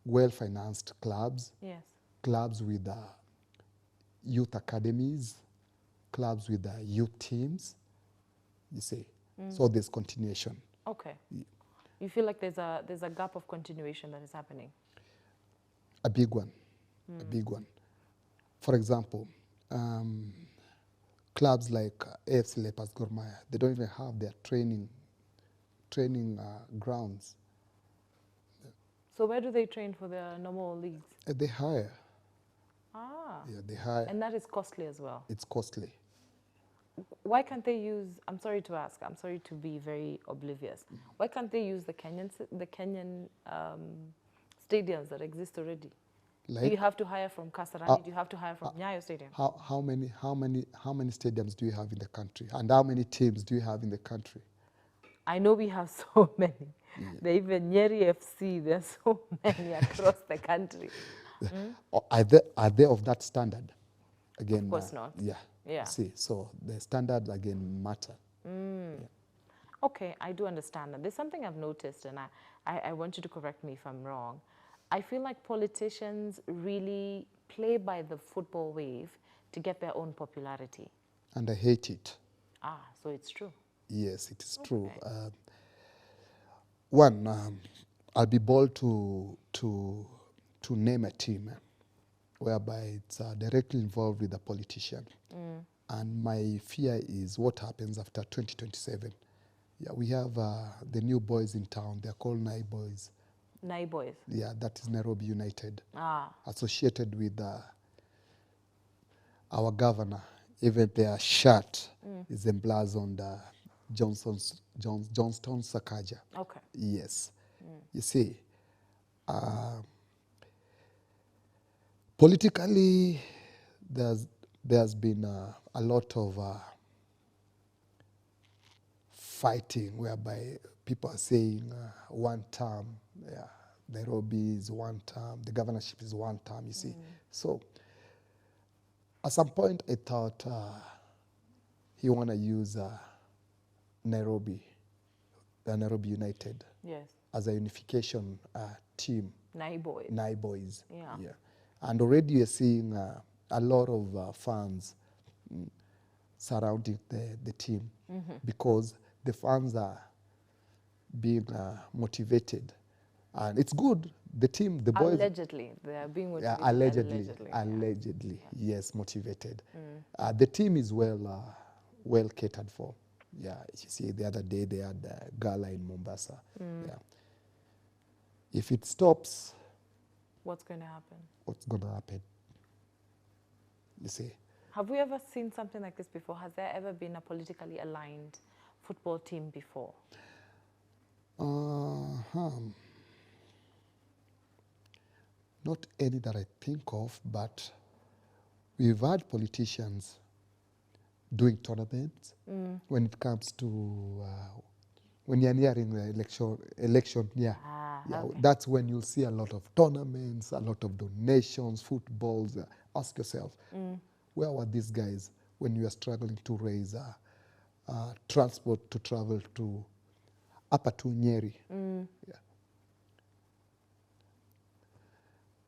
well-financed clubs, Yes. clubs with youth academies, clubs with youth teams, you see. So there's continuation. Okay. You feel like there's a gap of continuation that is happening? A big one, a big one. For example, clubs like AFC Leopards, Gor Mahia, they don't even have their training grounds. So where do they train for their normal leagues? They hire. Ah. Yeah, they hire. And that is costly as well. It's costly. Why can't they use, I'm sorry to ask, I'm sorry to be very oblivious. Why can't they use the Kenyan stadiums that exist already? Like, Do you have to hire from Kasarani? Do you have to hire from Nyayo Stadium? how many stadiums do you have in the country? And how many teams do you have in the country? I know we have so many. There even Nyeri FC, there's so many across the country. Are they of that standard? Again, Of course not. Yeah. Yeah. See, so the standards again matter. Okay, I do understand that. There's something I've noticed, and I want you to correct me if I'm wrong. I feel like politicians really play by the football wave to get their own popularity. And I hate it. Ah, so it's true. Yes, it is Okay. true. One, I'll be bold to name a team whereby it's directly involved with a politician. And my fear is what happens after 2027. Yeah, we have the new boys in town. They're called Nai Boys. Nai Boys. Yeah, that is Nairobi United. Ah. Associated with our governor. Even their shirt is emblazoned Johnston Sakaja. Okay. Yes. You see, politically, there's been a lot of fighting whereby people are saying one term, Nairobi is one term, the governorship is one term, you see. So at some point I thought he want to use Nairobi United Yes. as a unification team. Nai Boys. Nai Boys. Yeah. And already you're seeing a lot of fans surrounding the team because the fans are being motivated. And it's good. The team, the boys... Allegedly. They are being motivated. Allegedly, yes, motivated. The team is well catered for. Yeah, you see, the other day they had a gala in Mombasa. Yeah. If it stops... What's going to happen? What's going to happen? You see? Have we ever seen something like this before? Has there ever been a politically aligned football team before? Not any that I think of, but we've had politicians doing tournaments when it comes to when you're nearing the election year. Okay. That's when you'll see a lot of tournaments, a lot of donations, footballs. Ask yourself, where were these guys when you are struggling to raise transport to travel to Upper to Nyeri. Yeah.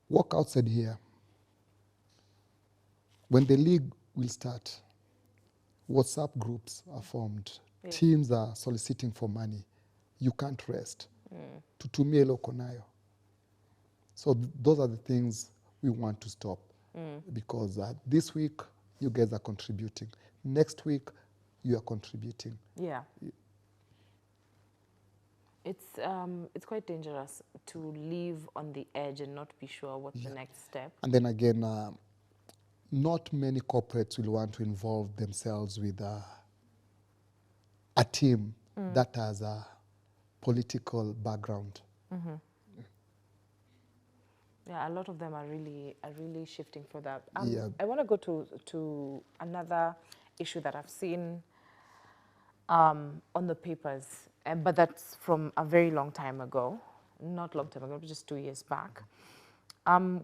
Walk outside here. When the league will start, WhatsApp groups are formed. Yeah. Teams are soliciting for money. You can't rest. Tutumie loko nayo. So those are the things we want to stop. Because this week, you guys are contributing. Next week, you are contributing. Yeah. It's quite dangerous to live on the edge and not be sure what's the next step. And then again, not many corporates will want to involve themselves with a team that has a political background. Yeah, a lot of them are really shifting for that. Yeah. I want to go to another issue that I've seen on the papers, but that's from a very long time ago. Not long time ago, but just 2 years back.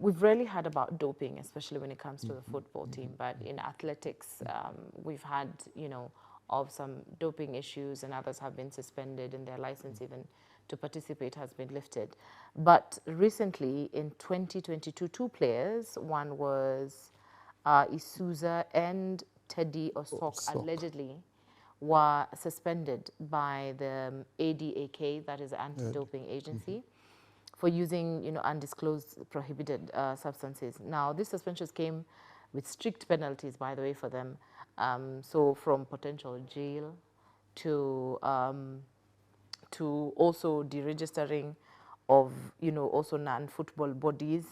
We've rarely heard about doping, especially when it comes to the football team, but in athletics, we've had, of some doping issues, and others have been suspended and their license even to participate has been lifted. But recently, in 2022, 2 players, one was Isuza and Teddy Osok, allegedly were suspended by the ADAK, that is the anti-doping agency, for using, undisclosed prohibited substances. Now, these suspensions came with strict penalties, by the way, for them. So from potential jail to also deregistering of, also non-football bodies.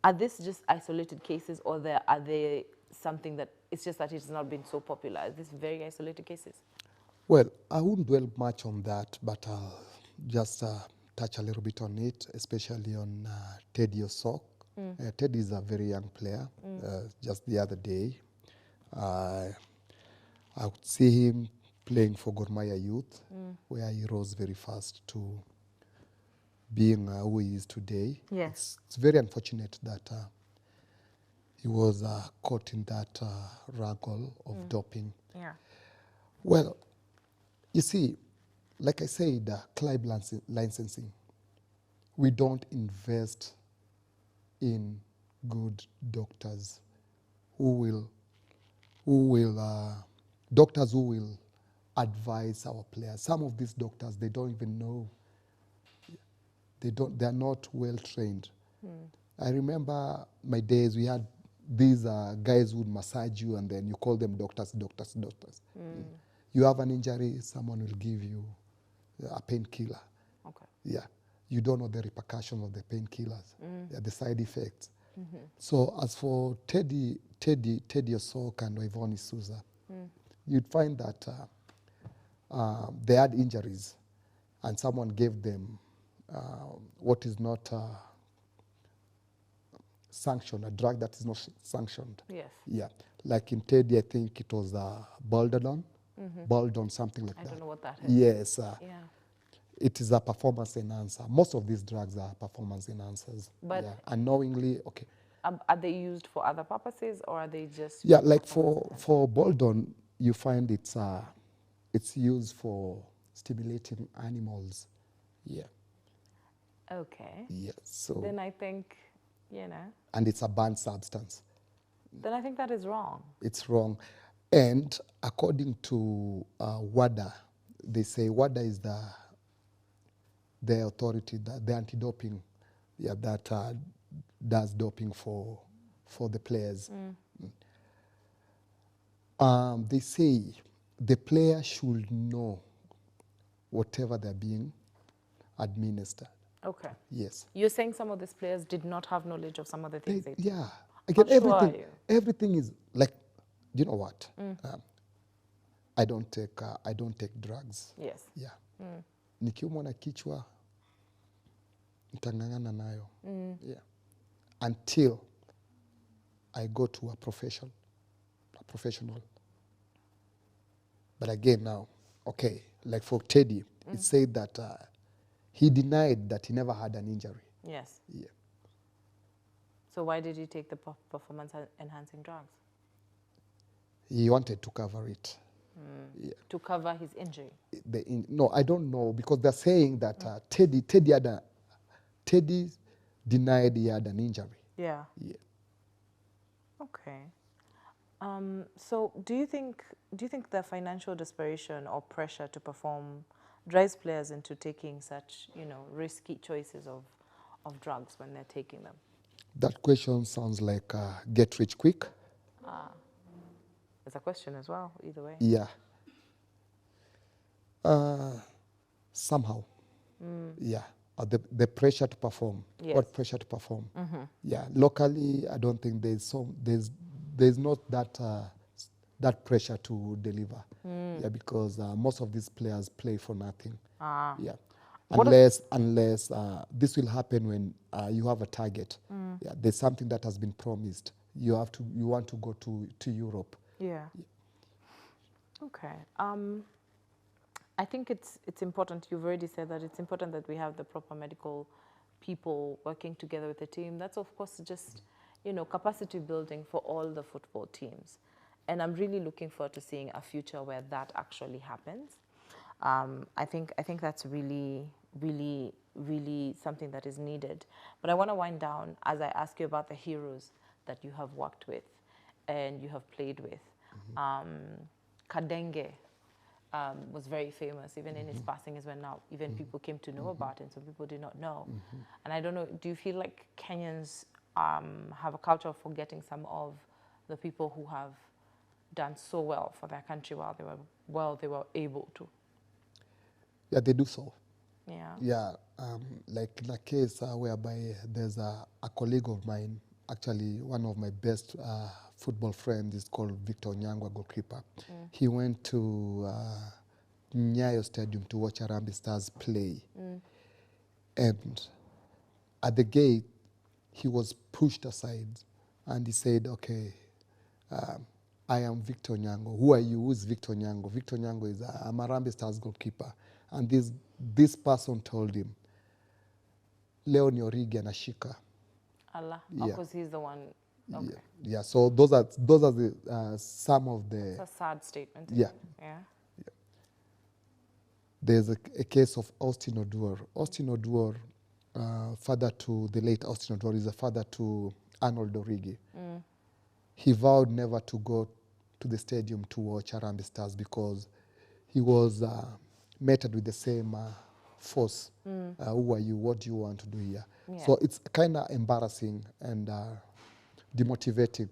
Are these just isolated cases, or are they something that it's just that it's not been so popular? Are these very isolated cases? Well, I wouldn't dwell much on that, but I'll just touch a little bit on it, especially on Teddy Osok. Teddy is a very young player. Just the other day, I would see him playing for Gor Mahia Youth, where he rose very fast to being who he is today. Yes. It's very unfortunate that he was caught in that wrangle of doping. Yeah. Well, you see, like I said, club licensing, we don't invest in good doctors who will advise our players. Some of these doctors, they don't even know. They're not well trained. I remember my days, we had these guys who would massage you, and then you call them doctors. You have an injury, someone will give you a painkiller. Okay. Yeah. You don't know the repercussions of the painkillers, the side effects. So as for Teddy Osok and Yvonne Isuza, you'd find that they had injuries, and someone gave them what is not sanctioned, a drug that is not sanctioned. Yes. Yeah. Like in Teddy, I think it was Baldon, something like that. I don't know what that is. Yes. Yeah. It is a performance enhancer. Most of these drugs are performance enhancers. But unknowingly, okay. Are they used for other purposes, or are they just? Yeah, like for Baldon, you find it's used for stimulating animals. Yeah. Okay. Yeah. So. Then I think, And it's a banned substance. Then I think that is wrong. It's wrong. And according to WADA, they say WADA is the authority, the anti-doping, that does doping for the players. They say the player should know whatever they're being administered. Okay. Yes. You're saying some of these players did not have knowledge of some of the things they did? Yeah. Again, How sure are you? everything is like, you know what? I don't take drugs. Yes. Yeah. Nikiumwa na kichwa, nitangangana nayo. Yeah. Until I go to a professional. But again now, okay, like for Teddy, it said that he denied that he never had an injury. Yes. Yeah. So why did you take the performance enhancing drugs? He wanted to cover it. Yeah. To cover his injury. No, I don't know, because they're saying that Teddy denied he had an injury. Yeah. Yeah. Okay. So do you think the financial desperation or pressure to perform drives players into taking such, risky choices of drugs when they're taking them? That question sounds like get rich quick. It's a question as well, either way. Yeah. Somehow. Yeah. The pressure to perform. Yes. What pressure to perform? Yeah. Locally, I don't think there's not that pressure to deliver. Yeah, because most of these players play for nothing. Yeah. Unless this will happen when you have a target. Yeah, there's something that has been promised. You want to go to Europe. Yeah. Okay. I think it's important. You've already said that it's important that we have the proper medical people working together with the team. That's of course just, capacity building for all the football teams. And I'm really looking forward to seeing a future where that actually happens. I think that's really, really, really something that is needed. But I want to wind down as I ask you about the heroes that you have worked with and you have played with. Kadenge was very famous, even in his passing is when now even people came to know about him, so people did not know. And I don't know, do you feel like Kenyans have a culture of forgetting some of the people who have done so well for their country while they were able to? Yeah, they do so. Yeah. Yeah, like in a case whereby there's a colleague of mine, actually one of my best football friends is called Victor Nyangwa, goalkeeper. He went to Nyayo Stadium to watch Harambee Stars play. And at the gate, he was pushed aside and he said, okay, I am Victor Nyango. Who are you? Who is Victor Nyango? Victor Nyango is a Harambee Stars goalkeeper. And this person told him, Leo ni Origi anashika. Allah, Yeah. because he's the one. Okay. Yeah. So those are the some of the. It's a sad statement. Yeah. Yeah. There's a case of Austin Oduor. Austin Oduor, father to the late Austin Oduor, is a father to Arnold Origi. He vowed never to go to the stadium to watch Harambee Stars because he was meted with the same force. Who are you? What do you want to do here? Yeah. So it's kind of embarrassing and demotivating.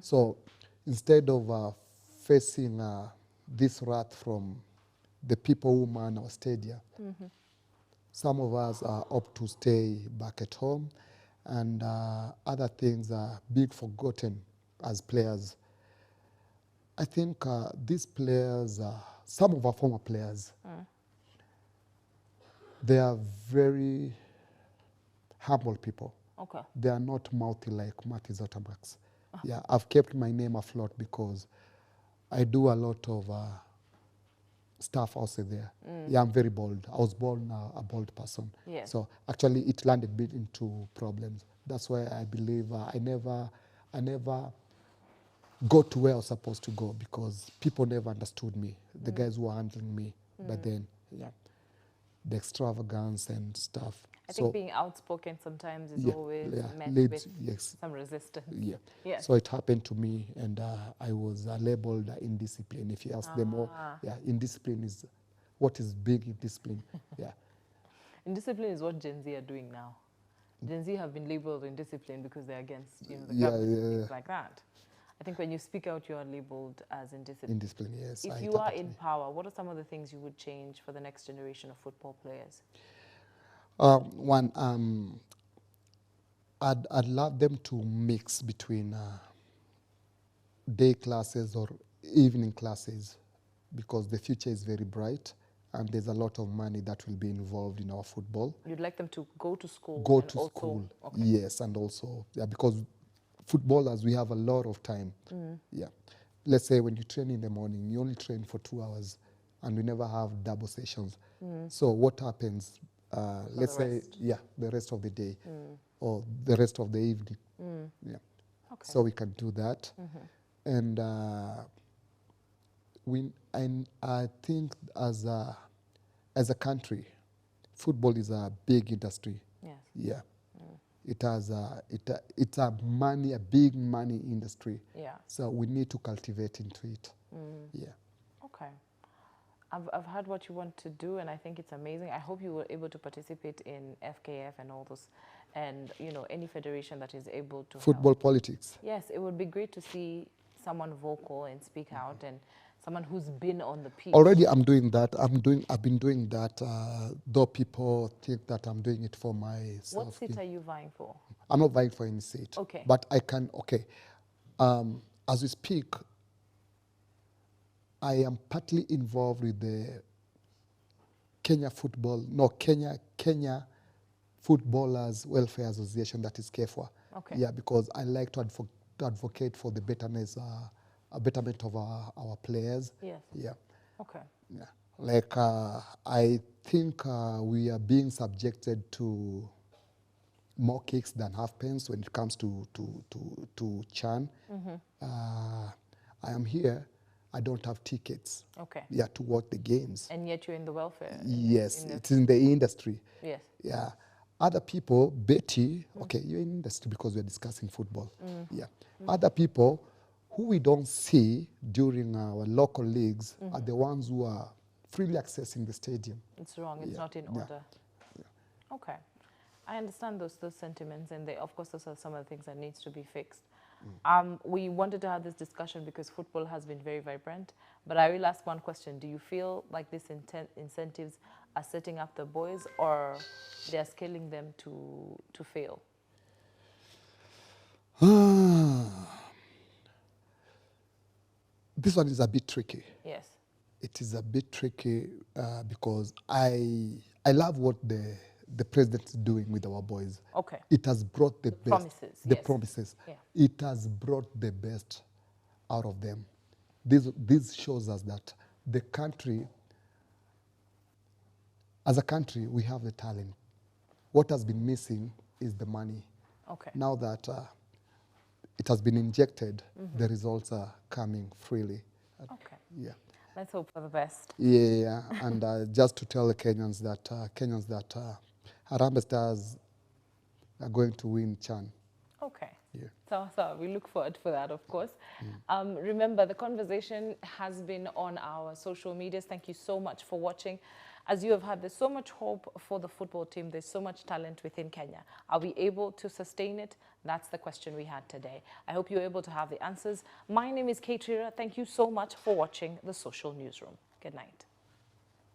So instead of facing this wrath from the people who man our stadium, some of us opt to stay back at home, and other things are being forgotten as players. I think these players, some of our former players, they are very humble people. Okay. They are not mouthy like Matthew Ottamax. Yeah, I've kept my name afloat because I do a lot of stuff outside there. Yeah, I'm very bold. I was born a bold person. Yes. So actually it landed me into problems. That's why I believe I never got to where I was supposed to go because people never understood me, the guys who were handling me. But then, yeah, the extravagance and stuff. I think being outspoken sometimes is always met leads, with some resistance. Yeah. Yes. So it happened to me, and I was labeled indisciplined. If you ask them more, indiscipline is what is big indiscipline. Yeah. Indiscipline is what Gen Z are doing now. Gen Z have been labeled indisciplined because they're against the government and things like that. I think when you speak out, you are labeled as indisciplined. Indiscipline, yes. If you are in power, what are some of the things you would change for the next generation of football players? One, I'd love them to mix between day classes or evening classes because the future is very bright and there's a lot of money that will be involved in our football. You'd like them to go to school? Go to school, okay. Yes, and also, because footballers, we have a lot of time. Yeah. Let's say when you train in the morning, you only train for 2 hours and we never have double sessions. So what happens? Let's say, the rest of the day or the rest of the evening. Yeah. Okay. So we can do that. And and I think as a country, football is a big industry. Yes. Yeah. It has it's a big money industry. Yeah. So we need to cultivate into it. Yeah. Okay. I've heard what you want to do, and I think it's amazing. I hope you were able to participate in FKF and all those, and you know, any federation that is able to Football help. politics. Yes, it would be great to see someone vocal and speak out, and someone who's been on the pitch. Already, I'm doing that. I've been doing that. Though people think that I'm doing it for myself. What seat are you vying for? I'm not vying for any seat. Okay. But I can. Okay. As we speak, I am partly involved with the Kenya Footballers Welfare Association, that is KEFWA. Okay. Yeah, because I like to advocate for the betterment of our players. Yes. Yeah. Okay. Yeah. Like I think we are being subjected to more kicks than halfpence when it comes to Chan. I am here. I don't have tickets. Okay. Yeah, to watch the games. And yet you're in the welfare. Yes, it's in the industry. Yes. Yeah. Other people, Betty, okay, you're in industry because we're discussing football. Yeah. Other people who we don't see during our local leagues are the ones who are freely accessing the stadium. It's wrong. It's not in order. Yeah. Okay. I understand those sentiments, and of course those are some of the things that needs to be fixed. We wanted to have this discussion because football has been very vibrant, but I will ask one question. Do you feel like these incentives are setting up the boys, or they're scaling them to fail? This one is a bit tricky. Yes. It is a bit tricky because I love what the president is doing with our boys. Okay. It has brought the best. Promises. The Yes. promises. Yeah. It has brought the best out of them. This shows us that the country, as a country, we have the talent. What has been missing is the money. Okay. Now that it has been injected, the results are coming freely. Okay. Yeah. Let's hope for the best. Yeah, and just to tell the Kenyans that Harambee Stars are going to win Chan. Okay. Yeah. So we look forward for that, of course. Remember, the conversation has been on our social medias. Thank you so much for watching. As you have had, there's so much hope for the football team. There's so much talent within Kenya. Are we able to sustain it? That's the question we had today. I hope you're able to have the answers. My name is Kate. Thank you so much for watching the Social Newsroom. Good night.